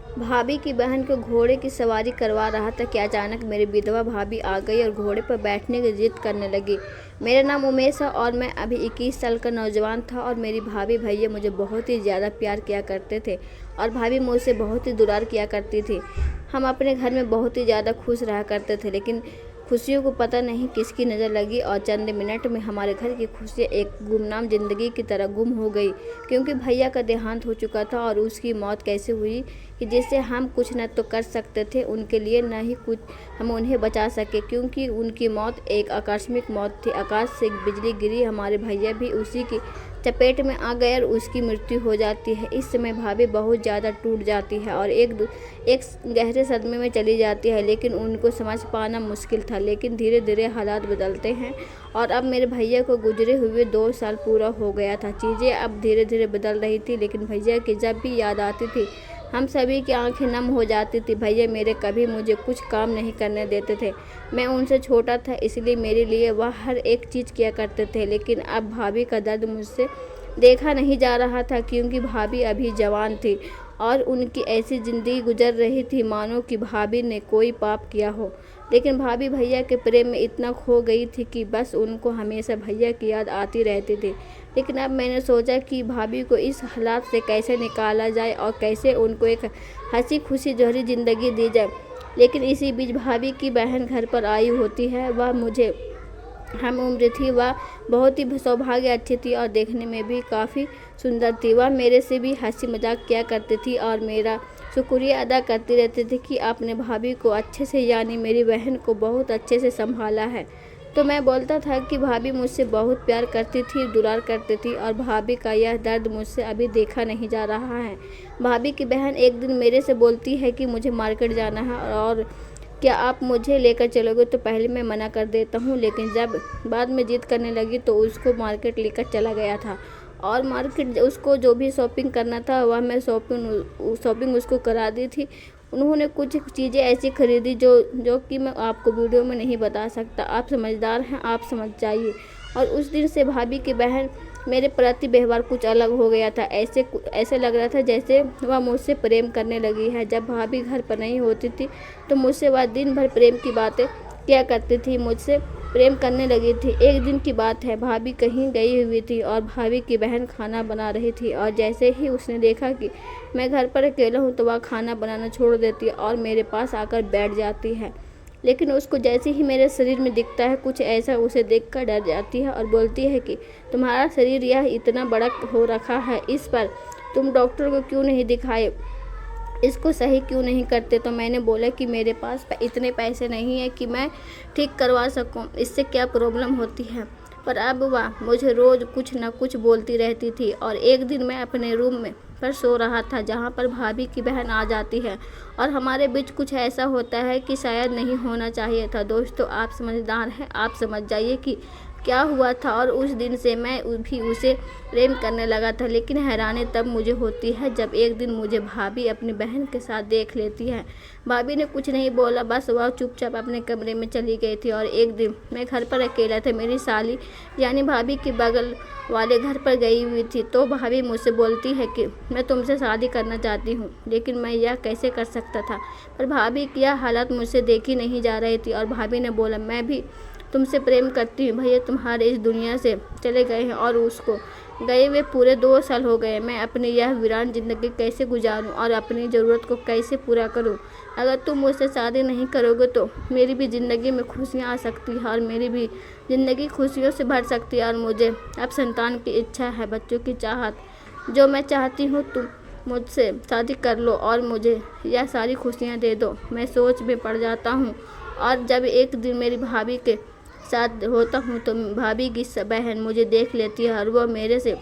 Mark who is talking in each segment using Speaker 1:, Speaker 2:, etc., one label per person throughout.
Speaker 1: भाभी की बहन को घोड़े की सवारी करवा रहा था कि अचानक मेरी विधवा भाभी आ गई और घोड़े पर बैठने की जिद करने लगी। मेरा नाम उमेश है और मैं अभी 21 साल का नौजवान था और मेरी भाभी भैया मुझे बहुत ही ज़्यादा प्यार किया करते थे और भाभी मुझसे बहुत ही दुलार किया करती थी। हम अपने घर में बहुत ही ज़्यादा खुश रहा करते थे, लेकिन खुशियों को पता नहीं किसकी नज़र लगी और चंद मिनट में हमारे घर की खुशियाँ एक गुमनाम ज़िंदगी की तरह गुम हो गई, क्योंकि भैया का देहांत हो चुका था और उसकी मौत कैसे हुई कि जिससे हम कुछ न तो कर सकते थे उनके लिए, न ही कुछ हम उन्हें बचा सके, क्योंकि उनकी मौत एक आकस्मिक मौत थी। आकाश से बिजली गिरी, हमारे भैया भी उसी की चपेट में आ गए और उसकी मृत्यु हो जाती है। इस समय भाभी बहुत ज़्यादा टूट जाती है और एक गहरे सदमे में चली जाती है, लेकिन उनको समझ पाना मुश्किल था। लेकिन धीरे धीरे हालात बदलते हैं और अब मेरे भैया को गुजरे हुए 2 साल पूरा हो गया था। चीज़ें अब धीरे धीरे बदल रही थी, लेकिन भैया की जब भी याद आती थी हम सभी की आंखें नम हो जाती थी। भैया मेरे कभी मुझे कुछ काम नहीं करने देते थे। मैं उनसे छोटा था, इसलिए मेरे लिए वह हर एक चीज़ किया करते थे। लेकिन अब भाभी का दर्द मुझसे देखा नहीं जा रहा था, क्योंकि भाभी अभी जवान थी और उनकी ऐसी ज़िंदगी गुजर रही थी मानो कि भाभी ने कोई पाप किया हो। लेकिन भाभी भैया के प्रेम में इतना खो गई थी कि बस उनको हमेशा भैया की याद आती रहती थी। लेकिन अब मैंने सोचा कि भाभी को इस हालात से कैसे निकाला जाए और कैसे उनको एक हंसी खुशी जौहरी ज़िंदगी दी जाए। लेकिन इसी बीच भाभी की बहन घर पर आई होती है। वह मुझे हम उम्र थी, वह बहुत ही सौभाग्य अच्छी थी और देखने में भी काफ़ी सुंदर थी। वह मेरे से भी हंसी मजाक किया करती थी और मेरा शुक्रिया अदा करती रहती थी कि आपने भाभी को अच्छे से, यानी मेरी बहन को बहुत अच्छे से संभाला है। तो मैं बोलता था कि भाभी मुझसे बहुत प्यार करती थी, दुलार करती थी और भाभी का यह दर्द मुझसे अभी देखा नहीं जा रहा है। भाभी की बहन एक दिन मेरे से बोलती है कि मुझे मार्केट जाना है और क्या आप मुझे लेकर चलोगे। तो पहले मैं मना कर देता हूँ, लेकिन जब बाद में जिद करने लगी तो उसको मार्केट लेकर चला गया था और मार्केट उसको जो भी शॉपिंग करना था वह मैं शॉपिंग उसको करा दी थी। उन्होंने कुछ चीज़ें ऐसी खरीदी जो कि मैं आपको वीडियो में नहीं बता सकता। आप समझदार हैं, आप समझ जाइए। और उस दिन से भाभी की बहन मेरे प्रति व्यवहार कुछ अलग हो गया था। ऐसे लग रहा था जैसे वह मुझसे प्रेम करने लगी है। जब भाभी घर पर नहीं होती थी तो मुझसे वह दिन भर प्रेम की बातें किया करती थी, मुझसे प्रेम करने लगी थी। एक दिन की बात है, भाभी कहीं गई हुई थी और भाभी की बहन खाना बना रही थी और जैसे ही उसने देखा कि मैं घर पर अकेला हूँ तो वह खाना बनाना छोड़ देती है और मेरे पास आकर बैठ जाती है। लेकिन उसको जैसे ही मेरे शरीर में दिखता है कुछ ऐसा, उसे देखकर डर जाती है और बोलती है कि तुम्हारा शरीर यह इतना बड़ा हो रखा है, इस पर तुम डॉक्टर को क्यों नहीं दिखाए, इसको सही क्यों नहीं करते। तो मैंने बोला कि मेरे पास इतने पैसे नहीं है कि मैं ठीक करवा सकूं, इससे क्या प्रॉब्लम होती है। पर अब वह मुझे रोज़ कुछ न कुछ बोलती रहती थी और एक दिन मैं अपने रूम में पर सो रहा था जहाँ पर भाभी की बहन आ जाती है और हमारे बीच कुछ ऐसा होता है कि शायद नहीं होना चाहिए था। दोस्तों, आप समझदार हैं, आप समझ जाइए कि क्या हुआ था। और उस दिन से मैं भी उसे प्रेम करने लगा था। लेकिन हैरानी तब मुझे होती है जब एक दिन मुझे भाभी अपनी बहन के साथ देख लेती है। भाभी ने कुछ नहीं बोला, बस वह चुपचाप अपने कमरे में चली गई थी और एक दिन मैं घर पर अकेला था। मेरी साली यानी भाभी के बगल वाले घर पर गई हुई थी। तो भाभी मुझसे बोलती है कि मैं तुमसे शादी करना चाहती हूँ। लेकिन मैं यह कैसे कर सकता था, पर भाभी की यह हालत मुझसे देखी नहीं जा रही थी और भाभी ने बोला मैं भी तुमसे प्रेम करती हूँ। भैया तुम्हारे इस दुनिया से चले गए हैं और उसको गए हुए पूरे 2 साल हो गए। मैं अपनी यह वीरान ज़िंदगी कैसे गुजारूं और अपनी ज़रूरत को कैसे पूरा करूं। अगर तुम मुझसे शादी नहीं करोगे तो मेरी भी ज़िंदगी में खुशियां आ सकती है और मेरी भी ज़िंदगी खुशियों से भर सकती है। और मुझे अब संतान की इच्छा है, बच्चों की चाहत। जो मैं चाहती हूँ तुम मुझसे शादी कर लो और मुझे यह सारी खुशियाँ दे दो। मैं सोच में पड़ जाता हूँ और जब एक दिन मेरी भाभी के साथ होता हूँ तो भाभी की बहन मुझे देख लेती है और वह मेरे से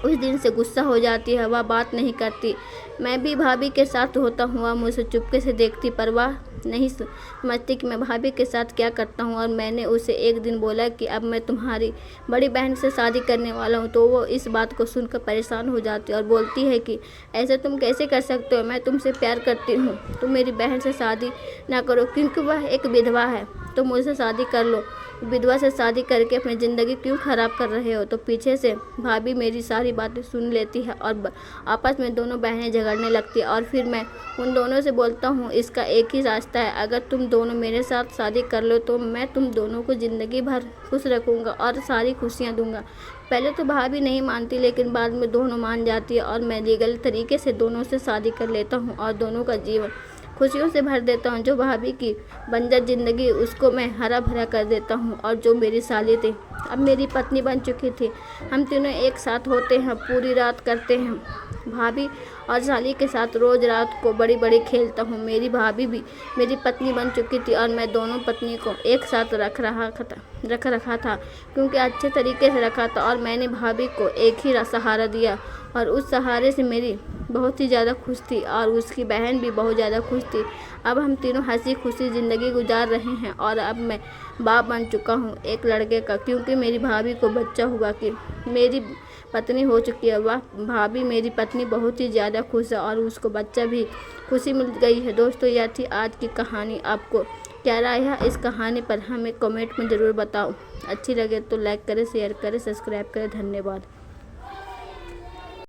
Speaker 1: उस दिन से गुस्सा हो जाती है। वह बात नहीं करती। मैं भी भाभी के साथ होता हूँ, वह मुझे चुपके से देखती, पर वह नहीं समझती कि मैं भाभी के साथ क्या करता हूँ। और मैंने उसे एक दिन बोला कि अब मैं तुम्हारी बड़ी बहन से शादी करने वाला हूँ। तो वो इस बात को सुनकर परेशान हो जाती है और बोलती है कि ऐसा तुम कैसे कर सकते हो, मैं तुमसे प्यार करती हूँ, तुम मेरी बहन से शादी ना करो क्योंकि वह एक विधवा है, तो मुझसे शादी कर लो। विधवा से शादी करके अपनी ज़िंदगी क्यों ख़राब कर रहे हो। तो पीछे से भाभी मेरी सारी बातें सुन लेती है और आपस में दोनों बहनें झगड़ने लगती है। और फिर मैं उन दोनों से बोलता हूँ, इसका एक ही रास्ता है, अगर तुम दोनों मेरे साथ शादी कर लो तो मैं तुम दोनों को ज़िंदगी भर खुश रखूँगा और सारी खुशियाँ दूँगा। पहले तो भाभी नहीं मानती, लेकिन बाद में दोनों मान जाती है और मैं लीगल तरीके से दोनों से शादी कर लेता हूँ और दोनों का जीवन खुशियों से भर देता हूँ। जो भाभी की बंजर ज़िंदगी उसको मैं हरा भरा कर देता हूँ और जो मेरी साली थी अब मेरी पत्नी बन चुकी थी। हम तीनों एक साथ होते हैं, पूरी रात करते हैं। भाभी और साली के साथ रोज़ रात को बड़ी बड़ी खेलता हूँ। मेरी भाभी भी मेरी पत्नी बन चुकी थी और मैं दोनों पत्नी को एक साथ रख रखा था क्योंकि अच्छे तरीके से रखा था। और मैंने भाभी को एक ही सहारा दिया और उस सहारे से मेरी बहुत ही ज़्यादा खुश थी और उसकी बहन भी बहुत ज़्यादा खुश थी। अब हम तीनों हंसी खुशी ज़िंदगी गुजार रहे हैं और अब मैं बाप बन चुका हूँ एक लड़के का, क्योंकि मेरी भाभी को बच्चा हुआ कि मेरी पत्नी हो चुकी है। वह भाभी मेरी पत्नी बहुत ही ज़्यादा खुश है और उसको बच्चा भी खुशी मिल गई है। दोस्तों, यह थी आज की कहानी। आपको क्या राय है इस कहानी पर हमें कमेंट में ज़रूर बताओ। अच्छी लगे तो लाइक करें, शेयर करें, सब्सक्राइब करें। धन्यवाद।